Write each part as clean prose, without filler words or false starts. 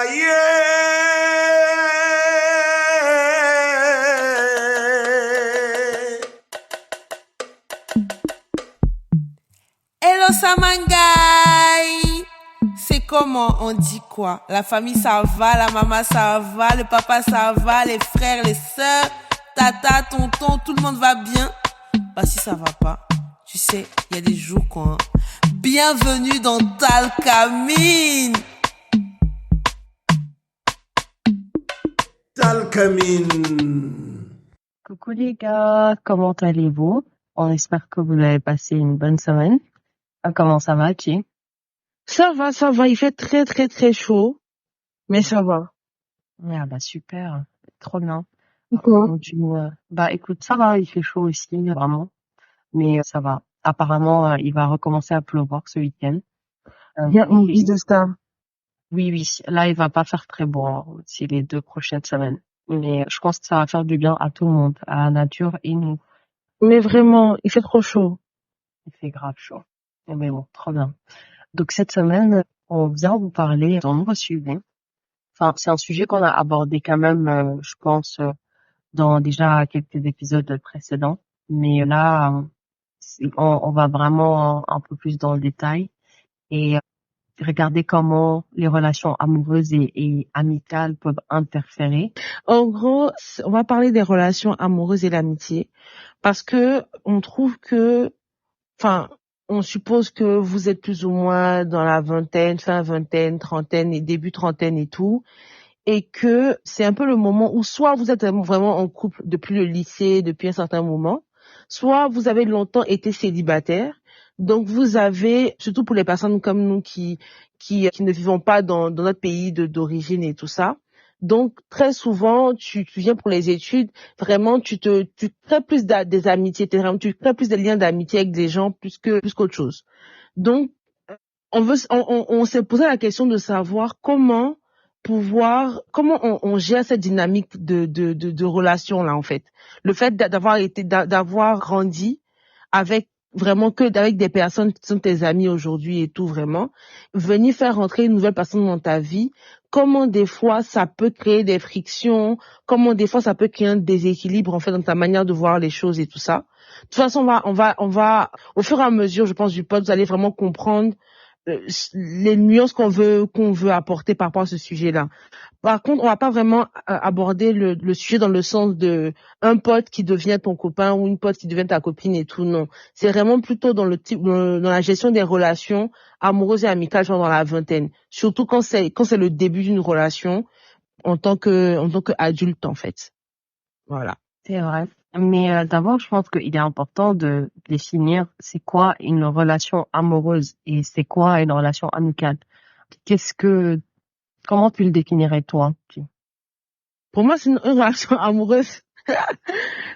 Hello Samangai! C'est comment on dit quoi? La famille ça va, la maman ça va, le papa ça va, les frères, les sœurs, tata, tonton, tout le monde va bien? Bah si ça va pas, tu sais, il y a des jours quoi. Bienvenue dans Talkamine! Talkamine! Coucou les gars, comment allez-vous? On espère que vous avez passé une bonne semaine. Comment ça va, Chi? Ça va, il fait très très très chaud, mais ça va. Ah bah super, trop bien. Quoi? Bah écoute, ça va, il fait chaud aussi, vraiment. Mais ça va. Apparemment, il va recommencer à pleuvoir ce week-end. Il y a envie de ça. Oui, là il va pas faire très beau ces les 2 prochaines semaines. Mais je pense que ça va faire du bien à tout le monde, à la nature et nous. Mais vraiment, il fait trop chaud. Il fait grave chaud. Mais bon, trop bien. Donc cette semaine, on vient vous parler d'un nouveau sujet. Enfin, c'est un sujet qu'on a abordé quand même, je pense, dans déjà quelques épisodes précédents. Mais là, on va vraiment un peu plus dans le détail et regarder comment les relations amoureuses et amicales peuvent interférer. En gros, on va parler des relations amoureuses et l'amitié parce que on trouve que, enfin, on suppose que vous êtes plus ou moins dans la vingtaine, fin vingtaine, trentaine et début trentaine et tout, et que c'est un peu le moment où soit vous êtes vraiment en couple depuis le lycée, depuis un certain moment, soit vous avez longtemps été célibataire. Donc vous avez, surtout pour les personnes comme nous qui ne vivons pas dans notre pays d'origine et tout ça. Donc très souvent tu viens pour les études, vraiment tu crées plus des amitiés, tu crées plus des liens d'amitié avec des gens plus qu'autre chose. Donc on s'est posé la question de savoir comment on gère cette dynamique de relation là en fait. Le fait d'avoir grandi avec avec des personnes qui sont tes amis aujourd'hui et tout vraiment, venir faire rentrer une nouvelle personne dans ta vie, comment des fois ça peut créer des frictions, comment des fois ça peut créer un déséquilibre en fait dans ta manière de voir les choses et tout ça. De toute façon, on va au fur et à mesure, je pense du pod, vous allez vraiment comprendre les nuances qu'on veut apporter par rapport à ce sujet-là. Par contre, on va pas vraiment aborder le sujet dans le sens de un pote qui devient ton copain ou une pote qui devient ta copine et tout, non. C'est vraiment plutôt dans dans la gestion des relations amoureuses et amicales, genre dans la vingtaine. Surtout quand c'est le début d'une relation en tant que adulte, en fait. Voilà. C'est vrai. Mais d'abord, je pense qu'il est important de définir c'est quoi une relation amoureuse et c'est quoi une relation amicale. Comment tu le définirais toi? Pour moi, c'est une relation amoureuse.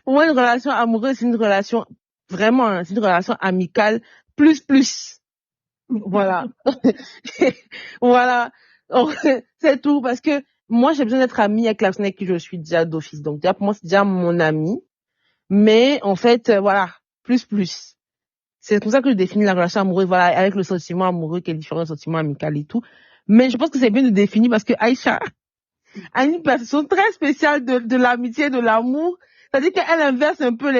Pour moi, une relation amoureuse, c'est une relation vraiment, hein, c'est une relation amicale plus. Voilà. Voilà. Donc, c'est tout parce que moi, j'ai besoin d'être amie avec la personne avec qui je suis déjà d'office. Donc, déjà, pour moi, c'est déjà mon ami. Mais, en fait, voilà. Plus. C'est comme ça que je définis la relation amoureuse, voilà, avec le sentiment amoureux qui est différent du sentiment amical et tout. Mais je pense que c'est bien de définir parce que Aïcha a une perception très spéciale de l'amitié et de l'amour. C'est-à-dire qu'elle inverse un peu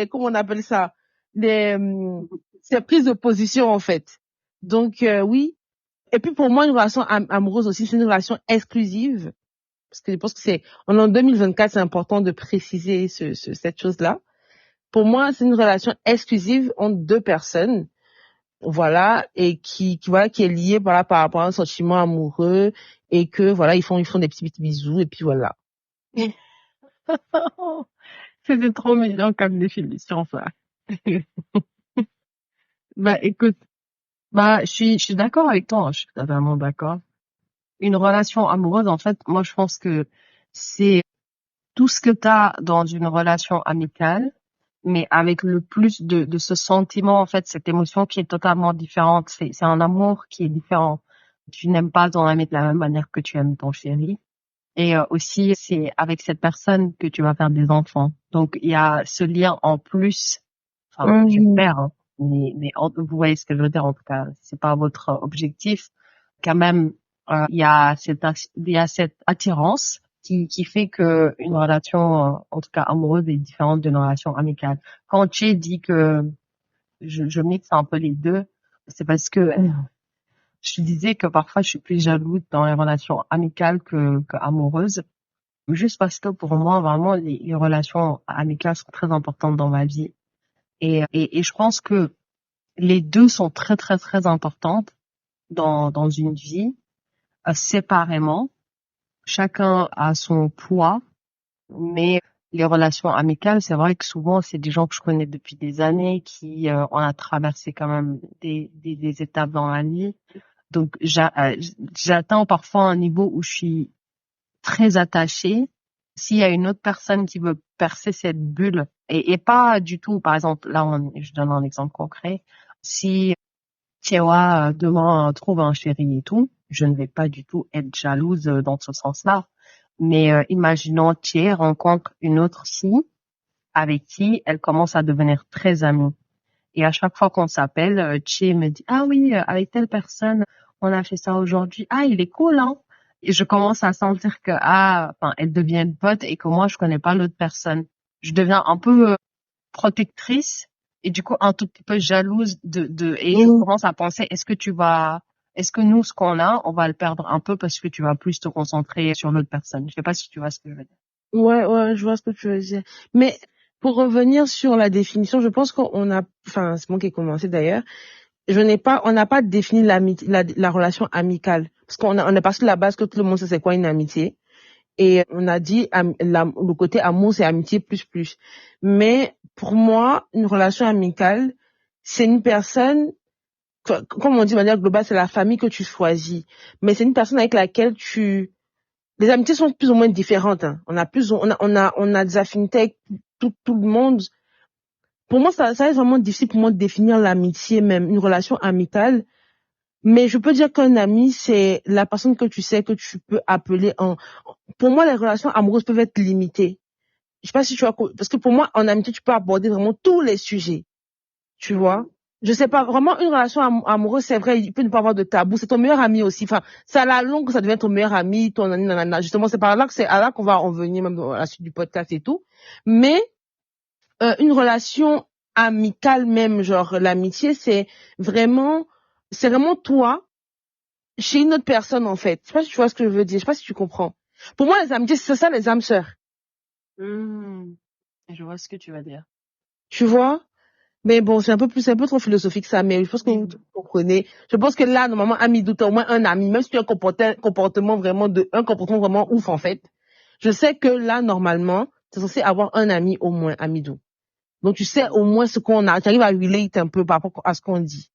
comment on appelle ça? Ses prises de position, en fait. Donc, oui. Et puis, pour moi, une relation amoureuse aussi, c'est une relation exclusive. Parce que je pense que on est en 2024, c'est important de préciser cette chose-là. Pour moi, c'est une relation exclusive entre deux personnes. Voilà. Et qui est liée, voilà, par rapport à un sentiment amoureux. Et que, voilà, ils font des petits bisous. Et puis voilà. C'était trop mignon comme définition, ça. Bah, écoute, je suis d'accord avec toi, hein, je suis totalement d'accord. Une relation amoureuse, en fait, moi, je pense que c'est tout ce que t'as dans une relation amicale, mais avec le plus de ce sentiment, en fait, cette émotion qui est totalement différente. C'est un amour qui est différent. Tu n'aimes pas ton ami de la même manière que tu aimes ton chéri. Et aussi, c'est avec cette personne que tu vas faire des enfants. Donc, il y a ce lien en plus. Enfin, j'espère, hein. Mais vous voyez ce que je veux dire, en tout cas. C'est pas votre objectif. Quand même, il y a cette attirance qui fait que une relation, en tout cas amoureuse, est différente d'une relation amicale. Quand j'ai dit que je mixe un peu les deux, c'est parce que je disais que parfois je suis plus jalouse dans les relations amicales que amoureuses. Juste parce que pour moi, vraiment, les relations amicales sont très importantes dans ma vie. Et je pense que les deux sont très, très, très importantes dans une vie, séparément. Chacun a son poids, mais les relations amicales, c'est vrai que souvent, c'est des gens que je connais depuis des années, qui on a traversé quand même des étapes dans la vie. Donc, j'atteins parfois un niveau où je suis très attachée. S'il y a une autre personne qui veut percer cette bulle, et pas du tout, par exemple, là, je donne un exemple concret. Si Tiewa demain trouve un chéri et tout, je ne vais pas du tout être jalouse dans ce sens-là. Mais imaginons Thie rencontre une autre fille avec qui elle commence à devenir très amie. Et à chaque fois qu'on s'appelle, Thie me dit ah oui, avec telle personne, on a fait ça aujourd'hui. Ah, il est cool, hein. Et je commence à sentir que elle devient une pote et que moi je connais pas l'autre personne. Je deviens un peu protectrice et du coup un tout petit peu jalouse et je commence à penser est-ce que nous ce qu'on a on va le perdre un peu parce que tu vas plus te concentrer sur l'autre personne. Je sais pas si tu vois ce que je veux dire. Ouais, je vois ce que tu veux dire. Mais pour revenir sur la définition, je pense qu'on a, enfin, c'est moi qui ai commencé d'ailleurs. On n'a pas défini la relation amicale. Parce on est parti de la base que tout le monde sait c'est quoi une amitié. Et on a dit, le côté amour, c'est amitié plus. Mais, pour moi, une relation amicale, c'est une personne, comme on dit de manière globale, c'est la famille que tu choisis. Mais c'est une personne avec laquelle les amitiés sont plus ou moins différentes, hein. On a des affinités avec tout le monde. Pour moi, ça reste vraiment difficile pour moi de définir l'amitié même, une relation amicale. Mais je peux dire qu'un ami, c'est la personne que tu sais que tu peux appeler pour moi, les relations amoureuses peuvent être limitées. Je sais pas si tu vois, parce que pour moi, en amitié, tu peux aborder vraiment tous les sujets. Tu vois? Je sais pas, vraiment, une relation amoureuse, c'est vrai, il peut ne pas avoir de tabou. C'est ton meilleur ami aussi. Enfin, c'est à la longue que ça devient ton meilleur ami, ton nanana. Justement, c'est à là qu'on va en venir, même dans la suite du podcast et tout. Mais, une relation amicale même, genre, l'amitié, c'est vraiment toi, chez une autre personne, en fait. Je sais pas si tu vois ce que je veux dire. Je sais pas si tu comprends. Pour moi, les amitiés, c'est ça, les âmes sœurs. Je vois ce que tu vas dire. Tu vois? Mais bon, c'est un peu trop philosophique ça, mais je pense que vous comprenez. Je pense que là, normalement, Amidou, t'as au moins un ami, même si tu as un comportement vraiment ouf, en fait. Je sais que là, normalement, t'es censé avoir un ami au moins, Amidou. Donc, tu sais au moins ce qu'on a. Tu arrives à relate un peu par rapport à ce qu'on dit.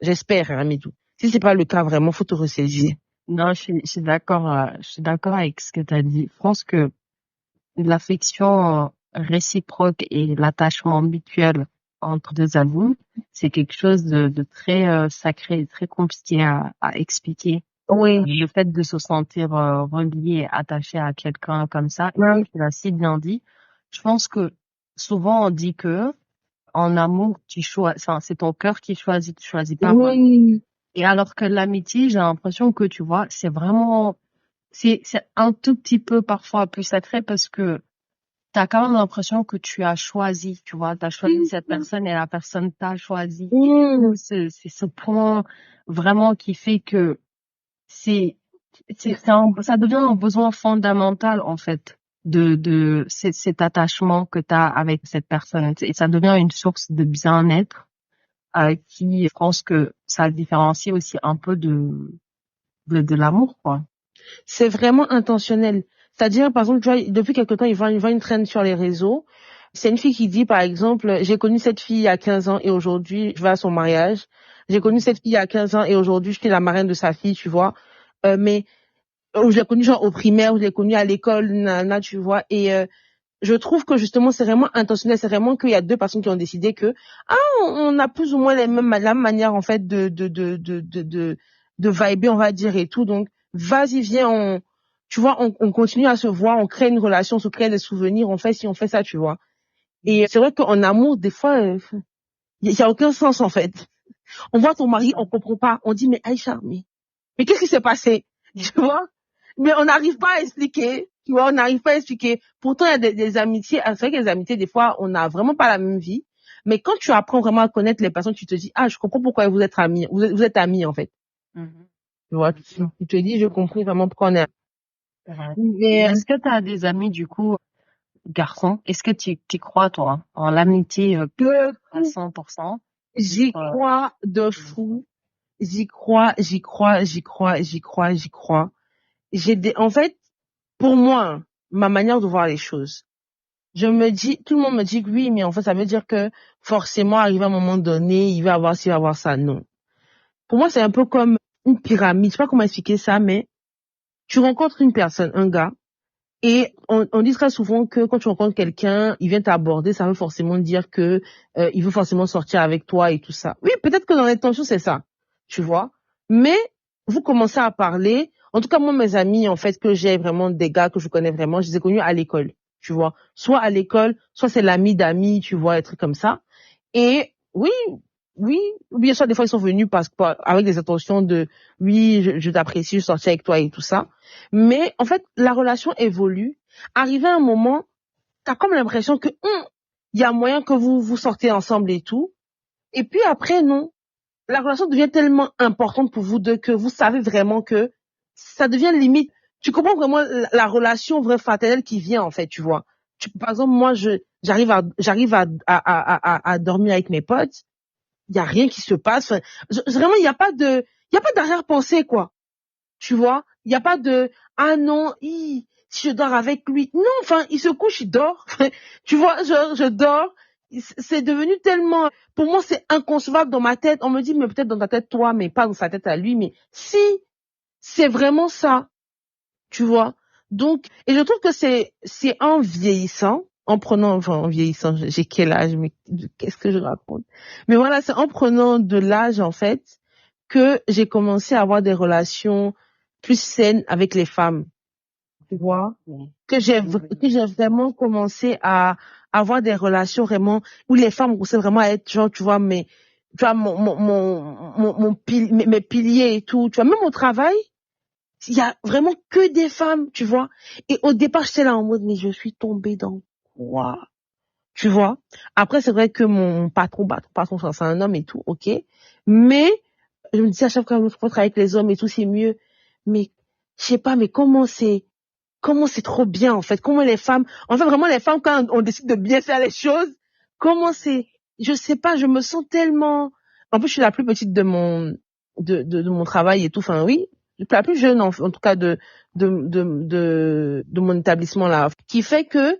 J'espère, hein, Amidou. Si c'est pas le cas, vraiment, faut te ressaisir. Non, je suis d'accord avec ce que tu as dit. Je pense que l'affection réciproque et l'attachement mutuel entre deux amis, c'est quelque chose de très sacré et très compliqué à expliquer. Oui. Le fait de se sentir relié, attaché à quelqu'un comme ça, Ouais. tu l'as si bien dit. Je pense que souvent on dit que en amour, c'est ton cœur qui choisit, tu choisis pas. Oui. Et alors que l'amitié, j'ai l'impression que tu vois, c'est vraiment, c'est un tout petit peu parfois plus sacré parce que t'as quand même l'impression que tu as choisi, tu vois, t'as choisi cette personne et la personne t'a choisi. C'est ce point vraiment qui fait que ça devient un besoin fondamental, en fait, de cet attachement que t'as avec cette personne. Et ça devient une source de bien-être, qui, je pense que ça différencie aussi un peu de l'amour, quoi. C'est vraiment intentionnel. C'est-à-dire, par exemple, tu vois, depuis quelque temps, il voit une traîne sur les réseaux. C'est une fille qui dit, par exemple, j'ai connu cette fille il y a 15 ans et aujourd'hui, je vais à son mariage. J'ai connu cette fille il y a 15 ans et aujourd'hui, je suis la marraine de sa fille, tu vois. Mais je l'ai connue genre au primaire, je l'ai connue à l'école, nana, tu vois. Et je trouve que justement, c'est vraiment intentionnel. C'est vraiment qu'il y a deux personnes qui ont décidé que on a plus ou moins la même manière en fait de vibrer, on va dire et tout. Donc vas-y, viens, tu vois, on continue à se voir, on crée une relation, on se crée des souvenirs, on fait ça, tu vois. Et c'est vrai qu'en amour, des fois, il y a aucun sens en fait. On voit ton mari, on comprend pas, on dit mais Aïcha, mais qu'est-ce qui s'est passé? Tu vois? Mais on n'arrive pas à expliquer. Tu vois, on n'arrive pas à expliquer. Pourtant, il y a des amitiés. C'est vrai que les amitiés, des fois, on n'a vraiment pas la même vie. Mais quand tu apprends vraiment à connaître les personnes, tu te dis, je comprends pourquoi vous êtes amis. Vous êtes amis, en fait. Mhm. Tu vois, tu te dis, je comprends vraiment pourquoi on est amis. Ouais. Mais, Est-ce que tu as des amis, du coup, garçons? Est-ce que tu crois, toi, en l'amitié à 100%? j'y Ouais. crois de fou. J'y crois. En fait, pour moi, ma manière de voir les choses, je me dis, tout le monde me dit que oui, mais en fait, ça veut dire que forcément, arrivé à un moment donné, il va avoir ci, il va avoir ça. Non. Pour moi, c'est un peu comme une pyramide. Je sais pas comment expliquer ça, mais tu rencontres une personne, un gars, et on dit très souvent que quand tu rencontres quelqu'un, il vient t'aborder, ça veut forcément dire que il veut forcément sortir avec toi et tout ça. Oui, peut-être que dans l'intention, c'est ça, tu vois. Mais vous commencez à parler. En tout cas, moi, mes amis, en fait, que j'ai vraiment des gars que je connais vraiment, je les ai connus à l'école, tu vois. Soit à l'école, soit c'est l'ami d'amis, tu vois, des trucs comme ça. Et oui, bien sûr, des fois, ils sont venus avec des intentions de, oui, je t'apprécie, je sortis avec toi et tout ça. Mais, en fait, la relation évolue. Arrivé à un moment, t'as comme l'impression que, il y a moyen que vous sortez ensemble et tout. Et puis après, non. La relation devient tellement importante pour vous deux que vous savez vraiment que ça devient limite. Tu comprends vraiment la relation vraie fraternelle qui vient, en fait, tu vois. Par exemple, moi, j'arrive à dormir avec mes potes. Il y a rien qui se passe. Enfin, vraiment, il y a pas d'arrière-pensée, quoi. Tu vois? Il y a pas de, non, si je dors avec lui. Non, enfin, il se couche, il dort. Tu vois, je dors. C'est devenu tellement, pour moi, c'est inconcevable dans ma tête. On me dit, mais peut-être dans ta tête, toi, mais pas dans sa tête à lui. Mais si, c'est vraiment ça. Tu vois? Donc, et je trouve que c'est en vieillissant, en vieillissant, j'ai quel âge, mais qu'est-ce que je raconte? Mais voilà, c'est en prenant de l'âge, en fait, que j'ai commencé à avoir des relations plus saines avec les femmes. Tu vois? Que j'ai vraiment commencé à avoir des relations vraiment, où les femmes commençaient vraiment à être genre, tu vois, mais, tu vois, mes piliers et tout. Tu vois, même au travail, il y a vraiment que des femmes, tu vois. Et au départ, j'étais là en mode, mais je suis tombée dans quoi? Tu vois. Après, c'est vrai que mon patron, c'est un homme et tout, ok. Mais, je me disais à chaque fois que je travaille avec les hommes et tout, c'est mieux. Mais, je sais pas, mais comment c'est trop bien, en fait. Comment les femmes, en fait, vraiment, les femmes, quand on décide de bien faire les choses, je sais pas, je me sens tellement, en plus, je suis la plus petite de mon travail et tout, enfin, oui. La plus jeune, en tout cas, de mon établissement, là. Qui fait que,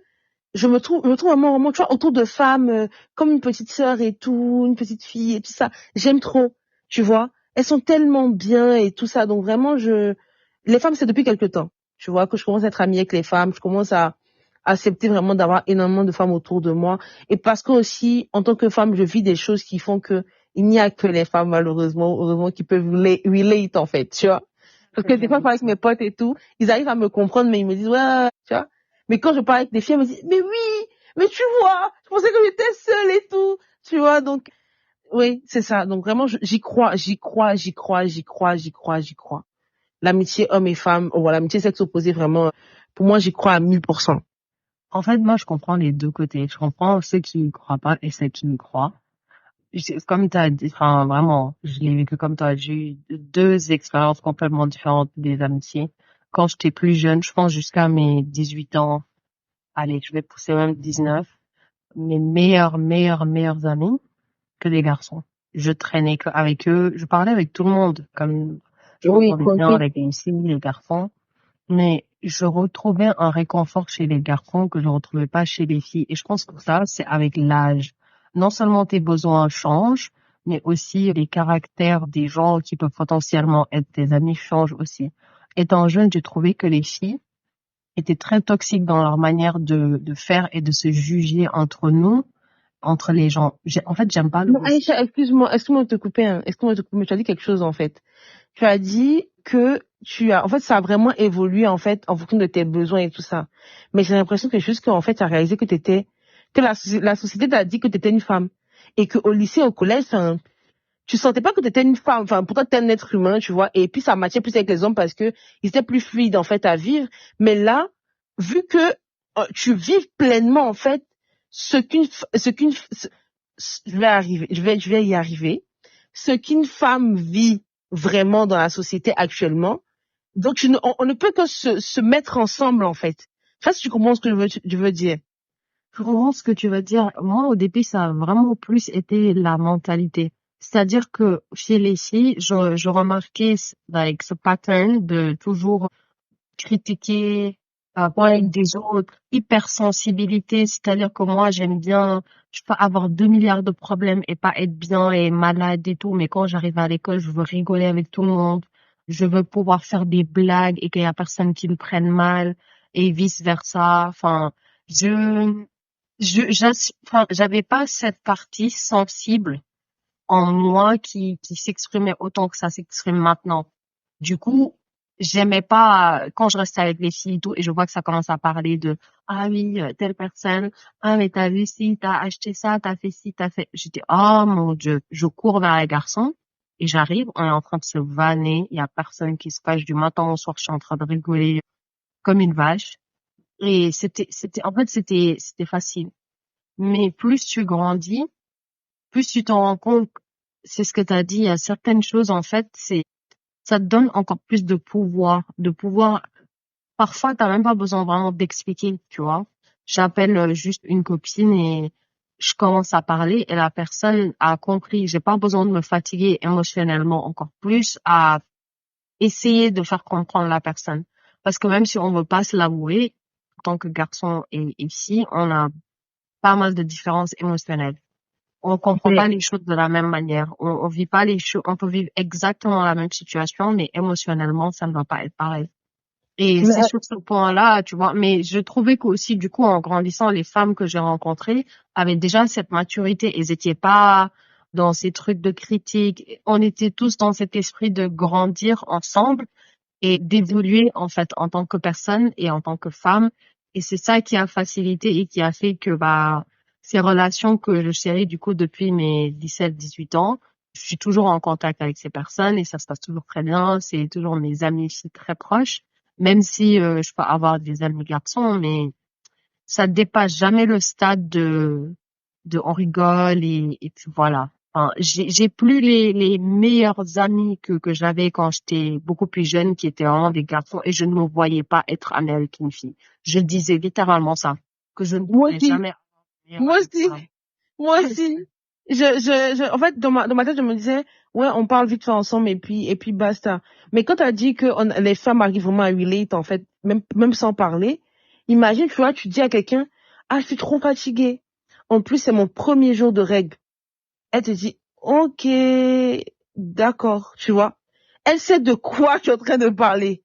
je me trouve vraiment, tu vois, autour de femmes, comme une petite sœur et tout, une petite fille et tout ça. J'aime trop, tu vois. Elles sont tellement bien et tout ça. Donc vraiment, les femmes, c'est depuis quelque temps. Tu vois, que je commence à être amie avec les femmes. Je commence à accepter vraiment d'avoir énormément de femmes autour de moi. Et parce que aussi, en tant que femme, je vis des choses qui font que il n'y a que les femmes, heureusement, qui peuvent relate, en fait, tu vois. Parce que des fois, je parle avec mes potes et tout, ils arrivent à me comprendre, mais ils me disent, ouais, tu vois. Mais quand je parle avec des filles, elles me disent, mais oui, mais tu vois, je pensais que j'étais seule et tout, tu vois, donc, oui, c'est ça. Donc vraiment, j'y crois. L'amitié homme et femme, ou l'amitié sexe opposé, vraiment, pour moi, j'y crois à 1000%. En fait, moi, je comprends les deux côtés. Je comprends ceux qui ne croient pas et ceux qui y croient. Comme tu as dit, enfin, vraiment, je l'ai vécu comme toi. J'ai eu deux expériences complètement différentes des amitiés. Quand j'étais plus jeune, je pense jusqu'à mes 18 ans, allez, je vais pousser même 19, mes meilleurs amis que des garçons. Je traînais avec eux, je parlais avec tout le monde, comme je Oui, m'entendais bien avec les filles, les garçons. Mais je retrouvais un réconfort chez les garçons que je retrouvais pas chez les filles. Et je pense que ça, c'est avec l'âge. Non seulement tes besoins changent, mais aussi les caractères des gens qui peuvent potentiellement être tes amis changent aussi. Étant jeune, j'ai trouvé que les filles étaient très toxiques dans leur manière de faire et de se juger entre nous, entre les gens. En fait, j'aime pas le Non, mot. Aïcha, excuse-moi de te couper, hein. Excuse-moi de te couper, mais tu as dit quelque chose, en fait. Tu as dit que en fait, ça a vraiment évolué, en fait, en fonction de tes besoins et tout ça. Mais j'ai l'impression que juste qu'en fait, tu as réalisé que la société t'a dit que tu étais une femme. Et qu'au lycée, au collège, tu sentais pas que t'étais une femme. Enfin, pourtant, t'es un être humain, tu vois. Et puis, ça matchait plus avec les hommes parce que ils étaient plus fluides, en fait, à vivre. Mais là, vu que tu vives pleinement, en fait, je vais y arriver. Ce qu'une femme vit vraiment dans la société actuellement. Donc, on ne peut que se mettre ensemble, en fait. Je sais pas si tu comprends ce que je veux dire. Je comprends ce que tu veux dire. Moi, au début, ça a vraiment plus été la mentalité. C'est-à-dire que chez les filles, je remarquais ce pattern de toujours critiquer, parler des autres, hypersensibilité. C'est-à-dire que moi, j'aime bien, je peux avoir 2 milliards de problèmes et pas être bien et malade et tout. Mais quand j'arrive à l'école, je veux rigoler avec tout le monde. Je veux pouvoir faire des blagues et qu'il y a personne qui le prenne mal et vice versa. Enfin, je, enfin, j'avais pas cette partie sensible en moi qui s'exprimait autant que ça s'exprime maintenant. Du coup, j'aimais pas quand je restais avec les filles et tout et je vois que ça commence à parler de ah oui, telle personne, ah mais t'as vu ci, t'as acheté ça, t'as fait ci, t'as fait. J'étais oh mon Dieu, je cours vers les garçons et j'arrive, on est en train de se vanner, il y a personne qui se fâche du matin au soir, je suis en train de rigoler comme une vache et en fait c'était facile. Mais plus tu grandis, plus tu t'en rends compte, c'est ce que tu as dit, il y a certaines choses, en fait, ça te donne encore plus de pouvoir, parfois, t'as même pas besoin vraiment d'expliquer, tu vois. J'appelle juste une copine et je commence à parler et la personne a compris, j'ai pas besoin de me fatiguer émotionnellement encore plus à essayer de faire comprendre la personne. Parce que même si on veut pas se l'avouer, en tant que garçon et fille, on a pas mal de différences émotionnelles. On comprend pas les choses de la même manière. On vit pas les choses, on peut vivre exactement la même situation, mais émotionnellement, ça ne va pas être pareil. Et Mais, c'est sur ce point-là, tu vois. Mais je trouvais qu'aussi, du coup, en grandissant, les femmes que j'ai rencontrées avaient déjà cette maturité. Elles étaient pas dans ces trucs de critique. On était tous dans cet esprit de grandir ensemble et d'évoluer, en fait, en tant que personne et en tant que femme. Et c'est ça qui a facilité et qui a fait que, ces relations que je chéris, du coup, depuis mes 17-18 ans, je suis toujours en contact avec ces personnes et ça se passe toujours très bien. C'est toujours mes amis filles très proches, même si je peux avoir des amis garçons, mais ça dépasse jamais le stade de on rigole et puis voilà. Enfin, j'ai plus les meilleurs amis que j'avais quand j'étais beaucoup plus jeune, qui étaient vraiment des garçons et je ne me voyais pas être amie avec une fille. Je disais littéralement ça, que je ne moi pourrais aussi, jamais avoir une meilleure moi amie aussi, femme. moi aussi. En fait, dans ma tête, je me disais, ouais, on parle vite fait ensemble et puis basta. Mais quand t'as dit que les femmes arrivent vraiment à relate, en fait, même sans parler, imagine, tu vois, tu dis à quelqu'un, ah, je suis trop fatiguée. En plus, c'est mon premier jour de règles. Elle te dit, ok, d'accord, tu vois. Elle sait de quoi tu es en train de parler.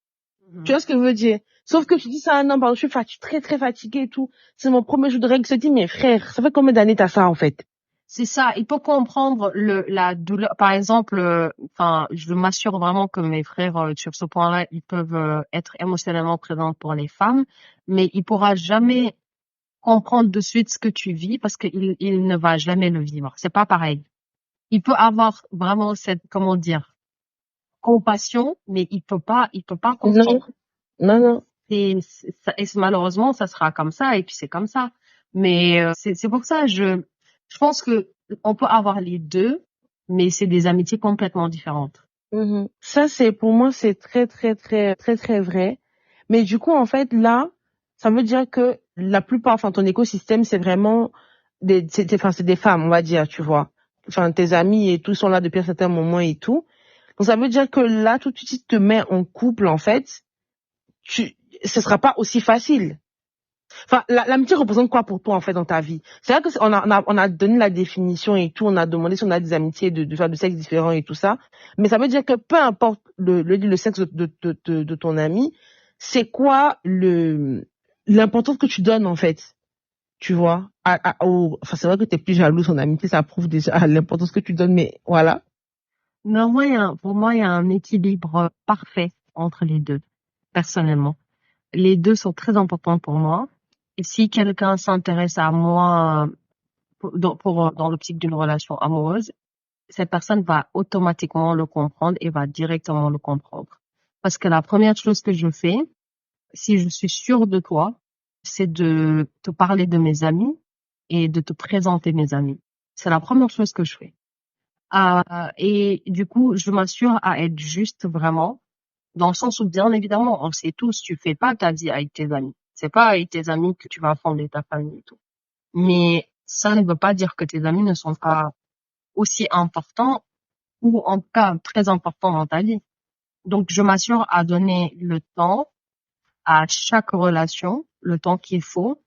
Tu vois ce que je veux dire? Sauf que tu dis ça à un homme, pardon, je suis très, très fatiguée et tout. C'est mon premier jour de règles. Je te dis, mais frère, ça fait combien d'années t'as ça, en fait? C'est ça, il faut comprendre la douleur. Par exemple, enfin, je m'assure vraiment que mes frères sur ce point-là, ils peuvent être émotionnellement présents pour les femmes, mais il pourra jamais comprendre de suite ce que tu vis parce qu'il ne va jamais le vivre. C'est pas pareil. Il peut avoir vraiment cette, comment dire, compassion, mais il peut pas Non, comprendre. non. Et malheureusement, ça sera comme ça et puis c'est comme ça. Mais c'est pour ça, je pense que on peut avoir les deux, mais c'est des amitiés complètement différentes. Mhm. Ça, pour moi, c'est très, très, très, très, très vrai. Mais du coup, en fait, là, ça veut dire que la plupart, enfin, ton écosystème, c'est vraiment c'est des femmes, on va dire, tu vois. Enfin, tes amis et tout sont là depuis un certain moment et tout. Donc, ça veut dire que là, tout de suite, si tu te mets en couple, en fait, ce sera pas aussi facile. Enfin, l'amitié représente quoi pour toi, en fait, dans ta vie? C'est vrai que on a donné la définition et tout, on a demandé si on a des amitiés de sexe différents et tout ça. Mais ça veut dire que peu importe le sexe de ton ami, c'est quoi l'importance que tu donnes, en fait? Tu vois? Enfin, c'est vrai que t'es plus jaloux, son amitié, ça prouve déjà l'importance que tu donnes, mais voilà. Non, pour moi, il y a un équilibre parfait entre les deux, personnellement. Les deux sont très importants pour moi. Et si quelqu'un s'intéresse à moi dans l'optique d'une relation amoureuse, cette personne va automatiquement le comprendre et va directement le comprendre. Parce que la première chose que je fais, si je suis sûre de toi, c'est de te parler de mes amis et de te présenter mes amis. C'est la première chose que je fais. Et du coup, je m'assure à être juste vraiment, dans le sens où, bien évidemment, on sait tous, tu fais pas ta vie avec tes amis. C'est pas avec tes amis que tu vas fonder ta famille et tout. Mais ça ne veut pas dire que tes amis ne sont pas aussi importants ou en tout cas très importants dans ta vie. Donc, je m'assure à donner le temps à chaque relation, le temps qu'il faut,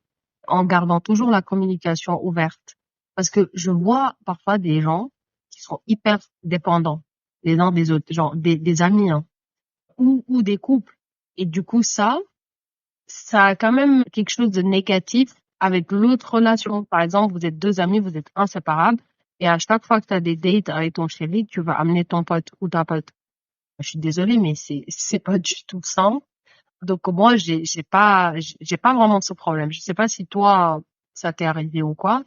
en gardant toujours la communication ouverte. Parce que je vois parfois des gens qui sont hyper dépendants les uns des autres, genre des amis, hein, ou des couples. Et du coup, ça a quand même quelque chose de négatif avec l'autre relation. Par exemple, vous êtes deux amis, vous êtes inséparables, et à chaque fois que tu as des dates avec ton chéri, tu vas amener ton pote ou ta pote. Je suis désolée, mais c'est pas du tout ça. Donc moi, j'ai pas vraiment ce problème. Je sais pas si toi, ça t'est arrivé ou quoi,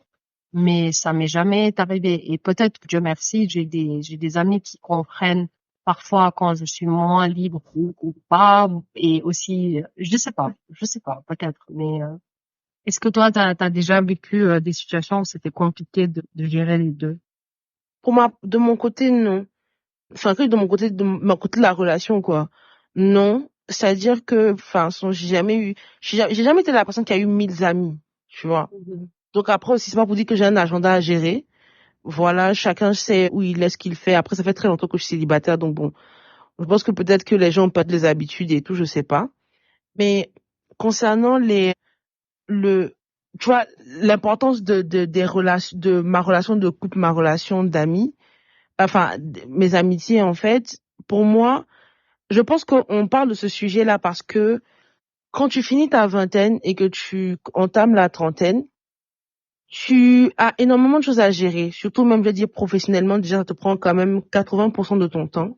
mais ça m'est jamais arrivé. Et peut-être, Dieu merci, j'ai des amis qui comprennent parfois quand je suis moins libre ou pas. Et aussi, je sais pas, peut-être. Mais est-ce que toi, t'as déjà vécu des situations où c'était compliqué de gérer les deux? De mon côté, non. Enfin, que de mon côté de la relation, quoi. Non. C'est-à-dire que, enfin, j'ai jamais été la personne qui a eu 1000 amis, tu vois. Donc après aussi, c'est pas pour dire que j'ai un agenda à gérer. Voilà, chacun sait où il est, ce qu'il fait. Après, ça fait très longtemps que je suis célibataire, donc bon. Je pense que peut-être que les gens ont pas les habitudes et tout, je sais pas. Mais concernant tu vois, l'importance des relations, de ma relation de couple, ma relation d'amis, enfin, mes amitiés, en fait, pour moi, je pense qu'on parle de ce sujet-là parce que quand tu finis ta vingtaine et que tu entames la trentaine, tu as énormément de choses à gérer, surtout même, je veux dire, professionnellement, déjà, ça te prend quand même 80% de ton temps.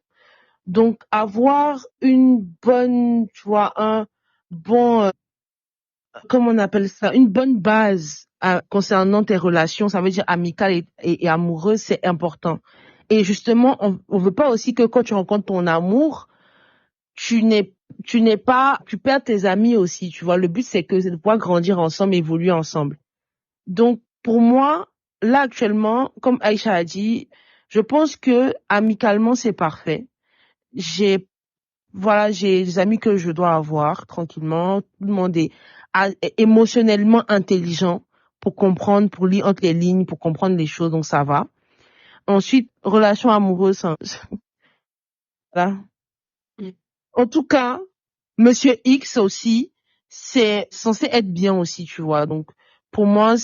Donc, avoir une bonne, tu vois, un bon, comment on appelle ça, une bonne base concernant tes relations, ça veut dire amicales et amoureuses, c'est important. Et justement, on veut pas aussi que quand tu rencontres ton amour, tu perds tes amis aussi, tu vois. Le but, c'est de pouvoir grandir ensemble, évoluer ensemble. Donc, pour moi, là, actuellement, comme Aïcha a dit, je pense que amicalement, c'est parfait. J'ai des amis que je dois avoir tranquillement. Tout le monde est émotionnellement intelligent pour comprendre, pour lire entre les lignes, pour comprendre les choses, donc ça va. Ensuite, relation amoureuse, hein. Voilà. En tout cas, Monsieur X aussi, c'est censé être bien aussi, tu vois. Donc, pour moi,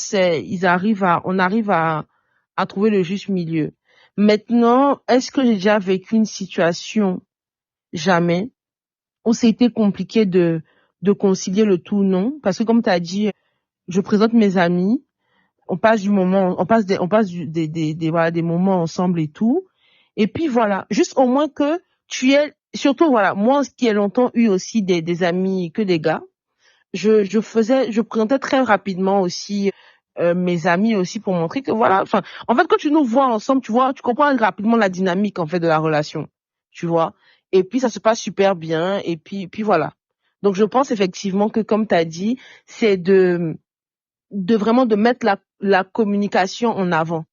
on arrive à trouver le juste milieu. Maintenant, est-ce que j'ai déjà vécu une situation? Jamais. Où c'était compliqué de concilier le tout, non. Parce que comme tu as dit, je présente mes amis, on passe des moments ensemble et tout. Et puis voilà, juste au moins que surtout voilà, moi qui ai longtemps eu aussi des amis que des gars, je présentais très rapidement aussi mes amis aussi pour montrer que voilà, enfin, en fait quand tu nous vois ensemble, tu vois, tu comprends rapidement la dynamique en fait de la relation, tu vois. Et puis ça se passe super bien et puis voilà. Donc je pense effectivement que comme tu as dit, c'est de vraiment de mettre la communication en avant,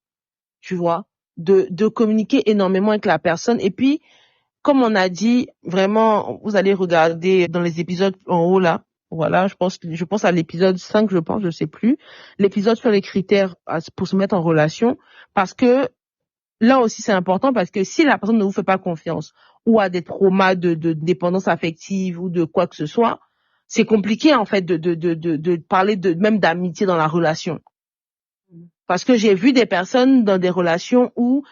tu vois, de communiquer énormément avec la personne. Et puis, comme on a dit, vraiment, vous allez regarder dans les épisodes en haut là, voilà, je pense à l'épisode 5, je sais plus, l'épisode sur les critères pour se mettre en relation, parce que là aussi c'est important, parce que si la personne ne vous fait pas confiance ou a des traumas de dépendance affective ou de quoi que ce soit, c'est compliqué en fait de parler même d'amitié dans la relation. Parce que j'ai vu des personnes dans des relations où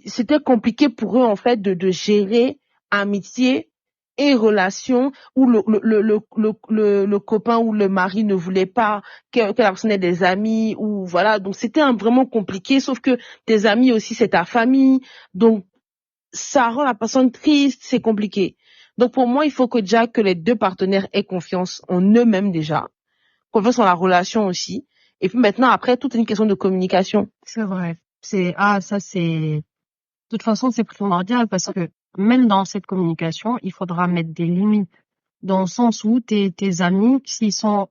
c'était compliqué pour eux en fait de gérer amitié et relation, où le copain ou le mari ne voulait pas que la personne ait des amis, ou voilà, donc c'était vraiment compliqué, sauf que tes amis aussi c'est ta famille, donc ça rend la personne triste, c'est compliqué. Donc pour moi, il faut que déjà que les deux partenaires aient confiance en eux-mêmes déjà, confiance en la relation aussi. Et puis maintenant, après, tout est une question de communication. C'est vrai. ça c'est, de toute façon, c'est primordial parce que même dans cette communication, il faudra mettre des limites dans le sens où tes amis, s'ils sont,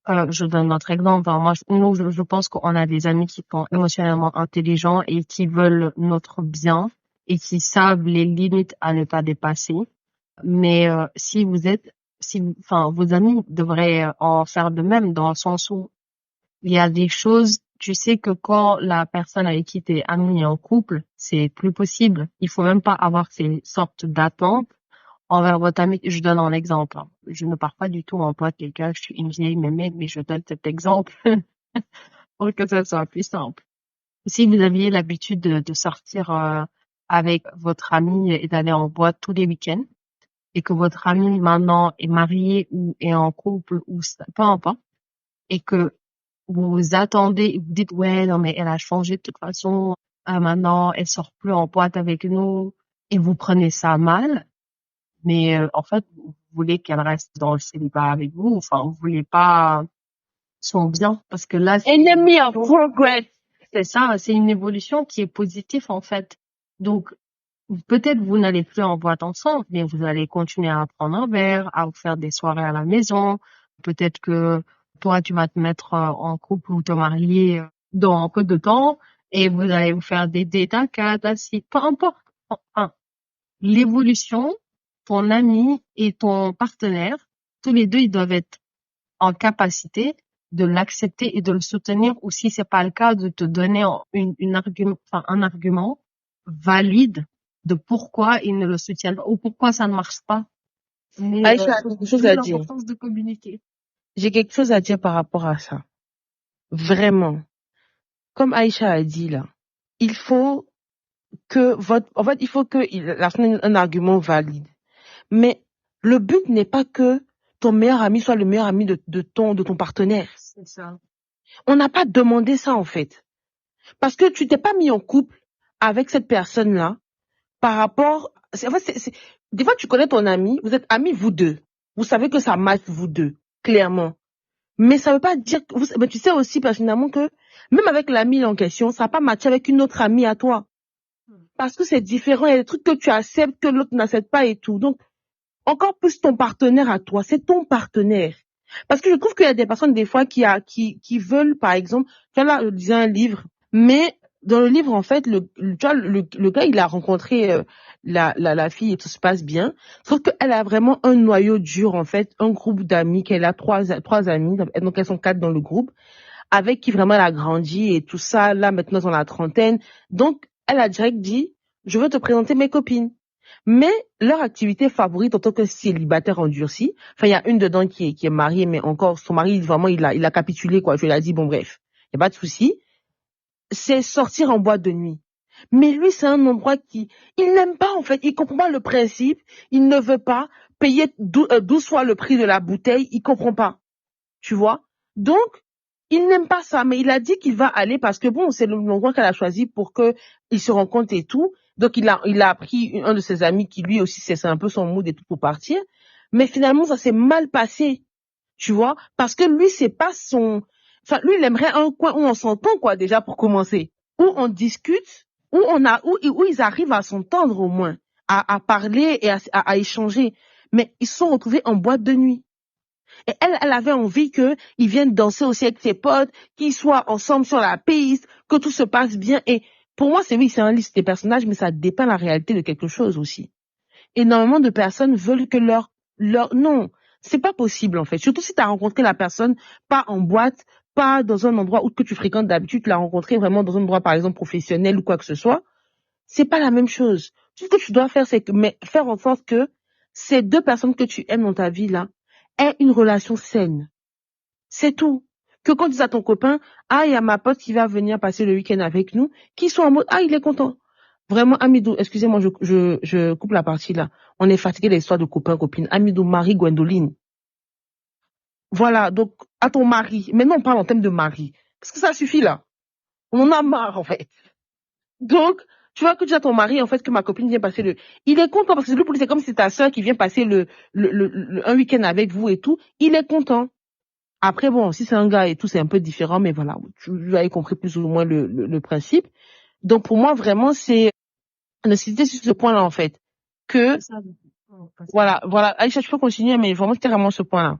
je donne notre exemple, hein, je pense qu'on a des amis qui sont émotionnellement intelligents et qui veulent notre bien et qui savent les limites à ne pas dépasser. Mais vos amis devraient en faire de même dans le sens où il y a des choses, tu sais que quand la personne avec qui t'es ami est en couple, c'est plus possible. Il faut même pas avoir ces sortes d'attentes envers votre ami. Je donne un exemple, hein. Je ne pars pas du tout en pote quelqu'un, je suis une vieille mémé, mais je donne cet exemple pour que ça soit plus simple. Si vous aviez l'habitude de sortir avec votre ami et d'aller en boîte tous les week-ends, et que votre ami maintenant est marié ou est en couple ou peu importe, et que vous attendez, vous dites ouais non mais elle a changé de toute façon, maintenant elle sort plus en boîte avec nous, et vous prenez ça mal, mais en fait vous voulez qu'elle reste dans le célibat avec vous, enfin vous voulez pas son bien, parce que là Enemy of progress. c'est ça, c'est une évolution qui est positive en fait. Donc peut-être vous n'allez plus en boîte ensemble, mais vous allez continuer à prendre un verre, à vous faire des soirées à la maison. Peut-être que toi, tu vas te mettre en couple ou te marier dans un peu de temps et vous allez vous faire des dates à 4, à 6, peu importe. Enfin, l'évolution, ton ami et ton partenaire, tous les deux, ils doivent être en capacité de l'accepter et de le soutenir, ou si c'est pas le cas, de te donner un argument valide de pourquoi ils ne le soutiennent pas ou pourquoi ça ne marche pas. Mais Aïcha a quelque chose à dire. l'importance de communiquer. J'ai quelque chose à dire par rapport à ça. Vraiment. Comme Aïcha a dit là, il faut que la personne ait un argument valide. Mais le but n'est pas que ton meilleur ami soit le meilleur ami de ton partenaire. C'est ça. On n'a pas demandé ça en fait. Parce que tu t'es pas mis en couple avec cette personne-là par rapport... Des fois, tu connais ton ami, vous êtes amis vous deux. Vous savez que ça match vous deux, clairement. Mais ça veut pas dire que... Mais tu sais aussi personnellement que même avec l'ami en question, ça n'a pas matché avec une autre amie à toi. Parce que c'est différent, il y a des trucs que tu acceptes que l'autre n'accepte pas et tout. Donc, encore plus ton partenaire à toi, c'est ton partenaire. Parce que je trouve qu'il y a des personnes des fois qui veulent, par exemple, tu vois là, je disais un livre, mais dans le livre, en fait, le gars, il a rencontré la fille et tout se passe bien. Sauf qu'elle a vraiment un noyau dur, en fait, un groupe d'amis, qu'elle a trois amis, donc elles sont 4 dans le groupe, avec qui vraiment elle a grandi et tout ça, là, maintenant, dans la trentaine. Donc, elle a direct dit, je veux te présenter mes copines. Mais leur activité favorite en tant que célibataire endurci, enfin, il y a une dedans qui est mariée, mais encore, son mari, vraiment, il a capitulé, quoi. Je lui ai dit, bon, bref, il n'y a pas de souci. C'est sortir en boîte de nuit. Mais lui, c'est un endroit il n'aime pas, en fait. Il comprend pas le principe. Il ne veut pas payer 12 fois le prix de la bouteille. Il comprend pas. Tu vois? Donc, il n'aime pas ça, mais il a dit qu'il va aller parce que bon, c'est l'endroit qu'elle a choisi pour que il se rencontre et tout. Donc, il a pris un de ses amis qui lui aussi, c'est un peu son mood et tout pour partir. Mais finalement, ça s'est mal passé. Tu vois? Parce que lui, c'est pas enfin, lui, il aimerait un coin où on s'entend, quoi, déjà, pour commencer. Où on discute, où ils arrivent à s'entendre au moins, à parler et à échanger. Mais ils se sont retrouvés en boîte de nuit. Et elle avait envie qu'ils viennent danser aussi avec ses potes, qu'ils soient ensemble sur la piste, que tout se passe bien. Et pour moi, c'est un liste des personnages, mais ça dépeint la réalité de quelque chose aussi. Énormément de personnes veulent que non, c'est pas possible en fait. Surtout si tu as rencontré la personne pas en boîte, pas dans un endroit où que tu fréquentes d'habitude, tu l'as rencontré vraiment dans un endroit par exemple professionnel ou quoi que ce soit. C'est pas la même chose. Tout ce que tu dois faire, c'est faire en sorte que ces deux personnes que tu aimes dans ta vie là aient une relation saine. C'est tout. Que quand tu dis à ton copain, il y a ma pote qui va venir passer le week-end avec nous, qui soit en mode, il est content. Vraiment, Amidou, excusez-moi, je coupe la partie là. On est fatigué des histoires de copains, copines. Amidou, Marie, Gwendoline. Voilà, donc, à ton mari. Maintenant, on parle en termes de mari. Parce que ça suffit là. On en a marre, en fait. Donc, tu vois que tu dis à ton mari, en fait, que ma copine vient passer il est content parce que lui, pour lui, c'est comme si c'est ta sœur qui vient passer un week-end avec vous et tout. Il est content. Après, bon, si c'est un gars et tout, c'est un peu différent, mais voilà. Tu avais compris plus ou moins le principe. Donc pour moi vraiment c'est nécessité sur ce point-là en fait que Ça, voilà. Aïcha, je peux continuer, mais vraiment c'était vraiment ce point-là.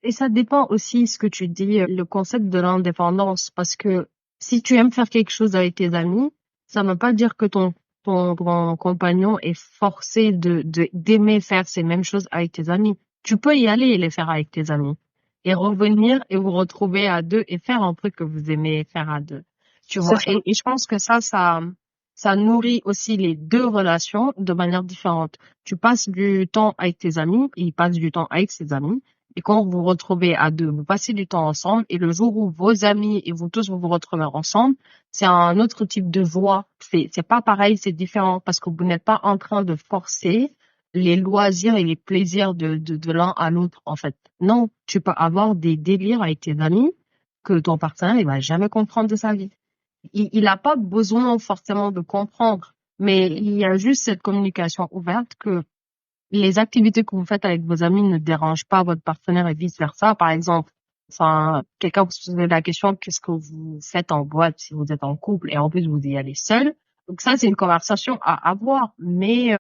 Et ça dépend aussi ce que tu dis, le concept de l'indépendance, parce que si tu aimes faire quelque chose avec tes amis, ça ne veut pas dire que ton compagnon est forcé d'aimer faire ces mêmes choses avec tes amis. Tu peux y aller et les faire avec tes amis. Et revenir et vous retrouver à deux et faire un truc que vous aimez faire à deux. Tu C'est vois. ça. Et je pense que ça nourrit aussi les deux relations de manière différente. Tu passes du temps avec tes amis, il passe du temps avec ses amis. Et quand vous vous retrouvez à deux, vous passez du temps ensemble. Et le jour où vos amis et vous tous vous retrouvez ensemble, c'est un autre type de joie. C'est pas pareil, c'est différent parce que vous n'êtes pas en train de forcer les loisirs et les plaisirs de l'un à l'autre, en fait. Non, tu peux avoir des délires avec tes amis que ton partenaire, il va jamais comprendre de sa vie. Il a pas besoin forcément de comprendre, mais il y a juste cette communication ouverte que les activités que vous faites avec vos amis ne dérangent pas votre partenaire et vice versa. Par exemple, enfin, quelqu'un vous pose la question, qu'est-ce que vous faites en boîte si vous êtes en couple et en plus vous y allez seul. Donc ça, c'est une conversation à avoir. Mais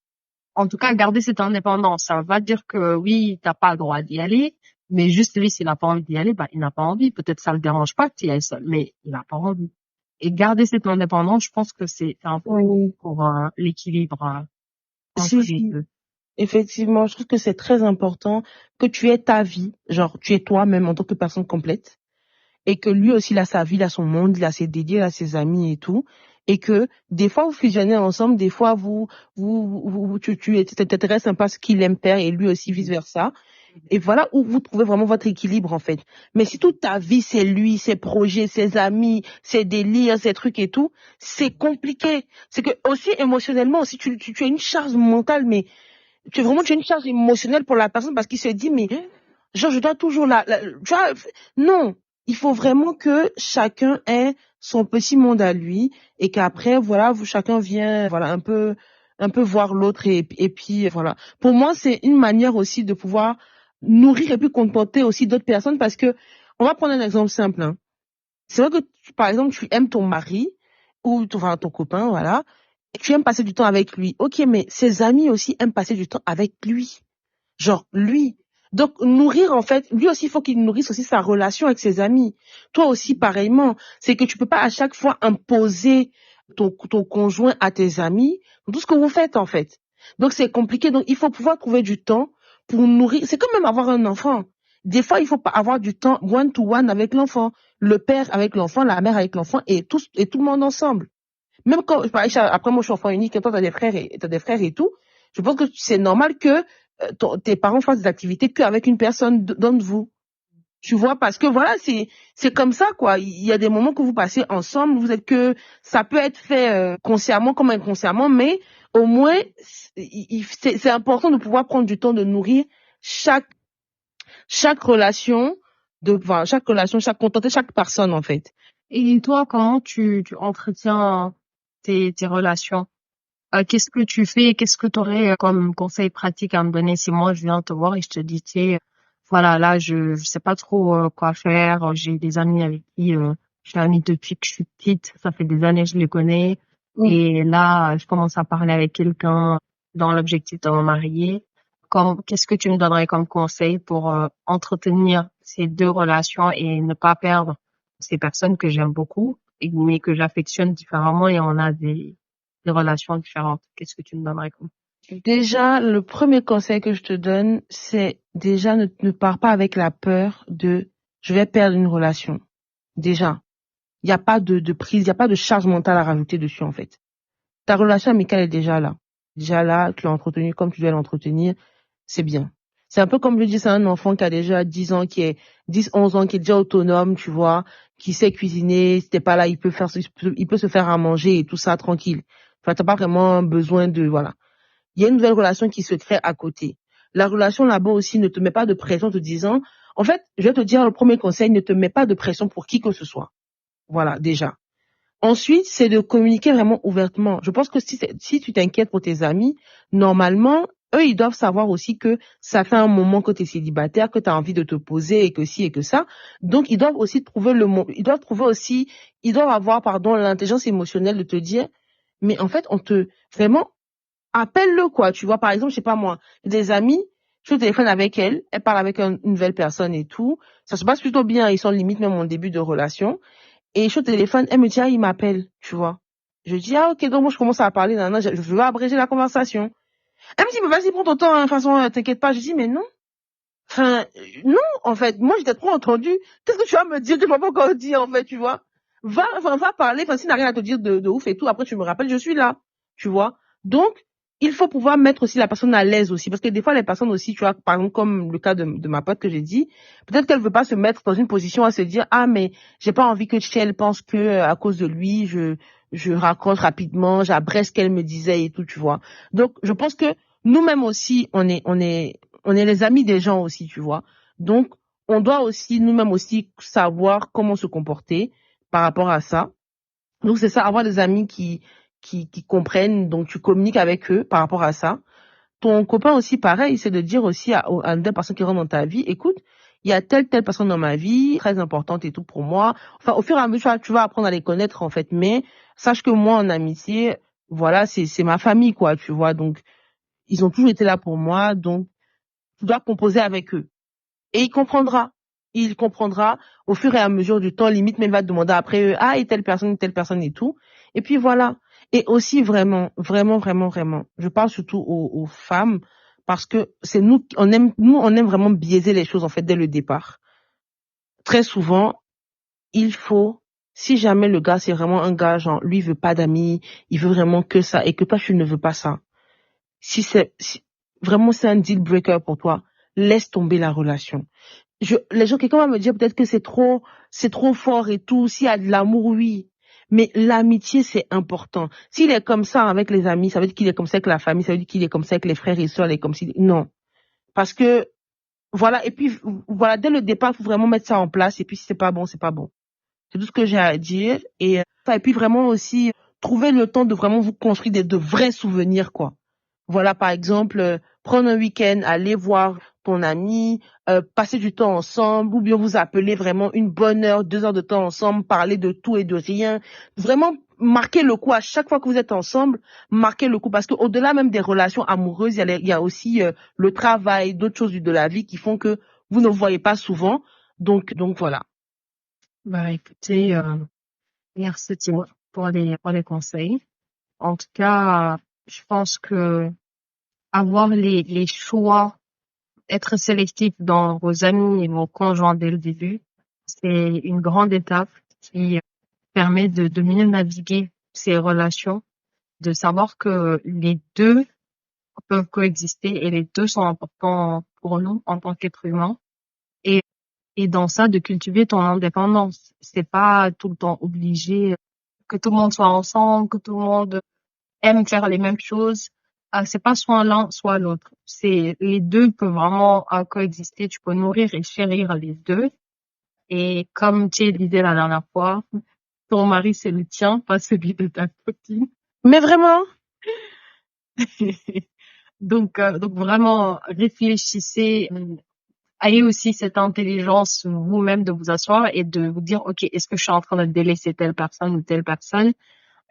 en tout cas, garder cette indépendance. Ça veut pas dire que oui, t'as pas le droit d'y aller, mais juste lui, s'il n'a pas envie d'y aller, bah, il n'a pas envie. Peut-être ça le dérange pas que tu y ailles seul, mais il n'a pas envie. Et garder cette indépendance, je pense que c'est important Oui. pour l'équilibre entre Si, les si. deux. Effectivement, je trouve que c'est très important que tu aies ta vie, genre tu es toi-même en tant que personne complète, et que lui aussi il a sa vie, il a son monde, il a ses dédiés, il a ses amis et tout, et que des fois vous fusionnez ensemble, des fois tu t'intéresses un peu à ce qu'il aime faire et lui aussi vice versa, et voilà où vous trouvez vraiment votre équilibre en fait. Mais si toute ta vie c'est lui, ses projets, ses amis, ses délires, ses trucs et tout, c'est compliqué. C'est que aussi émotionnellement aussi tu as une charge mentale, mais tu as une charge émotionnelle pour la personne parce qu'il se dit, mais, genre, je dois toujours tu vois, non. Il faut vraiment que chacun ait son petit monde à lui et qu'après, voilà, chacun vient, voilà, un peu voir l'autre et puis, voilà. Pour moi, c'est une manière aussi de pouvoir nourrir et puis contenter aussi d'autres personnes parce que, on va prendre un exemple simple, hein. C'est vrai que, par exemple, tu aimes ton mari ou ton copain, voilà, et tu aimes passer du temps avec lui. Ok, mais ses amis aussi aiment passer du temps avec lui. Genre, lui. Donc, nourrir, en fait, lui aussi, il faut qu'il nourrisse aussi sa relation avec ses amis. Toi aussi, pareillement. C'est que tu peux pas à chaque fois imposer ton conjoint à tes amis, tout ce que vous faites, en fait. Donc, c'est compliqué. Donc, il faut pouvoir trouver du temps pour nourrir. C'est comme même avoir un enfant. Des fois, il faut pas avoir du temps one-to-one avec l'enfant. Le père avec l'enfant, la mère avec l'enfant et tout le monde ensemble. Même quand, après moi je suis enfant unique, et toi t'as des frères et tout, je pense que c'est normal que tes parents fassent des activités qu'avec une personne d'entre vous. Tu vois, parce que voilà, c'est comme ça quoi. Il y a des moments que vous passez ensemble, vous êtes que ça peut être fait consciemment comme inconsciemment, mais au moins c'est important de pouvoir prendre du temps de nourrir chaque relation, contenter chaque personne en fait. Et toi, comment tu entretiens tes relations? Qu'est-ce que tu fais? Qu'est-ce que tu aurais comme conseil pratique à me donner si moi je viens te voir et je te dis, tu sais, voilà, là, je sais pas trop quoi faire. J'ai des amis avec qui je suis amie depuis que je suis petite. Ça fait des années que je les connais. Et là, je commence à parler avec quelqu'un dans l'objectif de me marier. Qu'est-ce que tu me donnerais comme conseil pour entretenir ces deux relations et ne pas perdre ces personnes que j'aime beaucoup, mais que j'affectionne différemment et on a des relations différentes? Qu'est-ce que tu me donnerais comme? Déjà, le premier conseil que je te donne, c'est déjà ne pars pas avec la peur de je vais perdre une relation. Déjà, il n'y a pas de prise, il n'y a pas de charge mentale à rajouter dessus en fait. Ta relation amicale est déjà là. Déjà là, tu l'as entretenue comme tu dois l'entretenir, c'est bien. C'est un peu comme je dis, c'est un enfant qui a déjà 10 ans, 11 ans, qui est déjà autonome, tu vois, qui sait cuisiner, si t'es pas là, il peut se faire à manger et tout ça tranquille. Enfin, t'as pas vraiment besoin de, voilà. Il y a une nouvelle relation qui se crée à côté. La relation là-bas aussi ne te met pas de pression te disant, en fait, je vais te dire le premier conseil, ne te mets pas de pression pour qui que ce soit. Voilà, déjà. Ensuite, c'est de communiquer vraiment ouvertement. Je pense que si tu t'inquiètes pour tes amis, normalement, eux, ils doivent savoir aussi que ça fait un moment que tu es célibataire, que tu as envie de te poser et que ci et que ça. Donc, ils doivent aussi trouver ils doivent avoir, l'intelligence émotionnelle de te dire, Mais en fait, vraiment, appelle-le, quoi. Tu vois, par exemple, je sais pas moi, des amis, je suis au téléphone avec elle parle avec une nouvelle personne et tout. Ça se passe plutôt bien, ils sont limite même en début de relation. Et je suis au téléphone, elle me dit, il m'appelle, tu vois. Je dis, ok, donc moi je commence à parler, je veux abréger la conversation. Elle me dit, mais vas-y, prends ton temps, hein, de toute façon, t'inquiète pas. Je dis, mais non. Enfin, non, en fait, moi, j'étais trop entendu. Qu'est-ce que tu vas me dire que je m'as pas encore dit, en fait, tu vois? Va parler, enfin, s'il n'a rien à te dire de ouf et tout, après, tu me rappelles, je suis là, tu vois? Donc, il faut pouvoir mettre aussi la personne à l'aise aussi, parce que des fois, les personnes aussi, tu vois, par exemple, comme le cas de ma pote que j'ai dit, peut-être qu'elle veut pas se mettre dans une position à se dire, ah, mais j'ai pas envie que elle pense que, à cause de lui, je raccroche rapidement, j'abrège ce qu'elle me disait et tout, tu vois? Donc, je pense que nous-mêmes aussi, on est les amis des gens aussi, tu vois. Donc, on doit aussi, nous-mêmes aussi, savoir comment se comporter par rapport à ça. Donc, c'est ça, avoir des amis qui comprennent, donc tu communiques avec eux par rapport à ça. Ton copain aussi, pareil, c'est de dire aussi à une personne qui rentre dans ta vie, écoute, il y a telle personne dans ma vie, très importante et tout pour moi. Enfin, au fur et à mesure, tu vas apprendre à les connaître, en fait. Mais, sache que moi, en amitié, voilà, c'est ma famille, quoi, tu vois. Donc, ils ont toujours été là pour moi, donc, tu dois composer avec eux. Et il comprendra. Il comprendra au fur et à mesure du temps, limite même va te demander après, et telle personne et tout. Et puis voilà. Et aussi vraiment, vraiment, vraiment, vraiment, je parle surtout aux femmes parce que c'est nous on aime vraiment biaiser les choses en fait dès le départ. Très souvent, il faut, si jamais le gars c'est vraiment un gars genre lui il veut pas d'amis, il veut vraiment que ça et que toi tu ne veux pas ça. Si vraiment c'est un deal breaker pour toi, laisse tomber la relation. Les gens, quelqu'un va me dire peut-être que c'est trop fort et tout. S'il y a de l'amour, oui. Mais l'amitié, c'est important. S'il est comme ça avec les amis, ça veut dire qu'il est comme ça avec la famille, ça veut dire qu'il est comme ça avec les frères et sœurs, et comme si, non. Parce que, voilà. Et puis, voilà, dès le départ, il faut vraiment mettre ça en place. Et puis, si c'est pas bon, c'est pas bon. C'est tout ce que j'ai à dire. Et puis vraiment aussi, trouver le temps de vraiment vous construire de vrais souvenirs, quoi. Voilà, par exemple, prendre un week-end, aller voir ton ami, passer du temps ensemble, ou bien vous appeler vraiment une bonne heure, 2 heures de temps ensemble, parler de tout et de rien. Vraiment marquer le coup à chaque fois que vous êtes ensemble, marquer le coup parce que au-delà même des relations amoureuses, il y a aussi le travail, d'autres choses de la vie qui font que vous ne vous voyez pas souvent. Donc voilà. Bah, écoutez, merci Timo pour les conseils. En tout cas, je pense que avoir les choix, être sélectif dans vos amis et vos conjoints dès le début, c'est une grande étape qui permet de mieux naviguer ces relations, de savoir que les deux peuvent coexister et les deux sont importants pour nous en tant qu'êtres humains. Et dans ça, de cultiver ton indépendance. C'est pas tout le temps obligé que tout le monde soit ensemble, que tout le monde aime faire les mêmes choses. C'est pas soit l'un, soit l'autre. C'est les deux peuvent vraiment coexister. Tu peux nourrir et chérir les deux. Et comme tu disais la dernière fois, ton mari c'est le tien, pas celui de ta copine. Mais vraiment, Donc vraiment réfléchissez. Ayez aussi cette intelligence vous-même de vous asseoir et de vous dire, OK, est-ce que je suis en train de délaisser telle personne ou telle personne?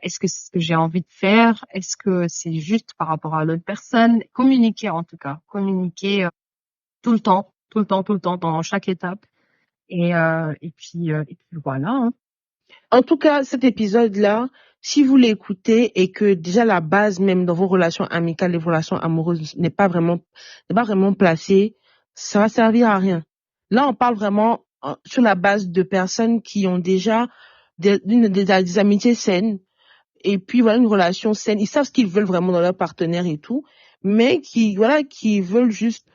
Est-ce que c'est ce que j'ai envie de faire? Est-ce que c'est juste par rapport à l'autre personne? Communiquer en tout cas. Communiquer tout le temps, tout le temps, tout le temps, dans chaque étape. Et puis voilà. Hein. en tout cas, cet épisode-là, si vous l'écoutez et que déjà la base même dans vos relations amicales, les relations amoureuses n'est pas vraiment placée, ça va servir à rien. Là, on parle vraiment sur la base de personnes qui ont déjà des amitiés saines et puis voilà une relation saine. Ils savent ce qu'ils veulent vraiment dans leur partenaire et tout, mais qui veulent juste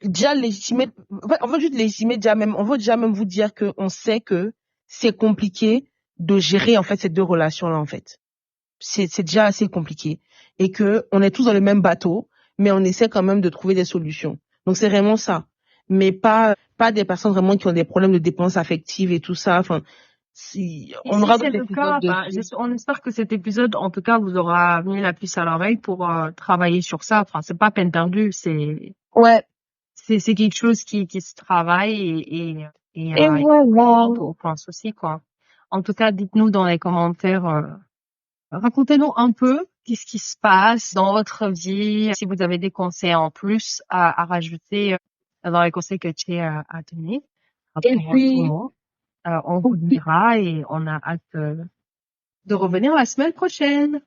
déjà légitimer. On veut juste légitimer déjà même. On veut déjà même vous dire que on sait que c'est compliqué de gérer en fait ces deux relations là en fait. C'est déjà assez compliqué et que on est tous dans le même bateau, mais on essaie quand même de trouver des solutions. Donc c'est vraiment ça, mais pas des personnes vraiment qui ont des problèmes de dépendance affective et tout ça. Enfin, si on aura c'est d'autres le cas, épisodes on espère que cet épisode, en tout cas, vous aura mis la puce à l'oreille pour travailler sur ça. Enfin, c'est pas peine perdue, Ouais. c'est quelque chose qui se travaille Et voilà. on pense aussi, quoi. En tout cas, dites-nous dans les commentaires Racontez-nous un peu qu'est-ce qui se passe dans votre vie, si vous avez des conseils en plus à rajouter dans les conseils que tu as donné. Et Pour tout le puis, monde. On vous dira et on a hâte de revenir la semaine prochaine.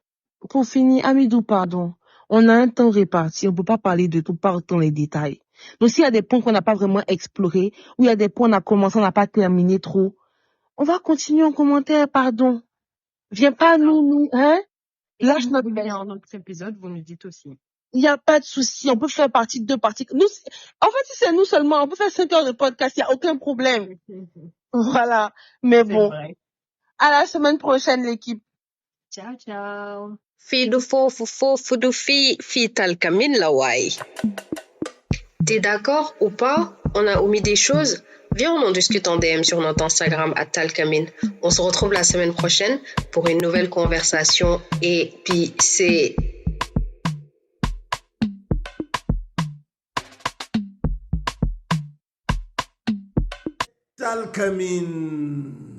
pour finir, Amidou, pardon. On a un temps réparti. On peut pas parler de tout par dans les détails. Donc, s'il y a des points qu'on n'a pas vraiment explorés, ou il y a des points qu'on a commencé, on n'a pas terminé trop, on va continuer en commentaire, pardon. Viens pas nous, hein? Et Lâche si vous notre voulez un autre épisode, vous nous dites aussi. Il n'y a pas de souci. On peut faire partie de 2 parties. Nous, en fait, si c'est nous seulement, on peut faire 5 heures de podcast. Il n'y a aucun problème. Voilà. Mais C'est bon. vrai. À la semaine prochaine, l'équipe. Ciao, ciao. Fidu fofu du fi talkamin lawai. T'es d'accord ou pas? On a omis des choses? Viens, on en discute en DM sur notre Instagram @talkamin. On se retrouve la semaine prochaine pour une nouvelle conversation épicée. Talkamin.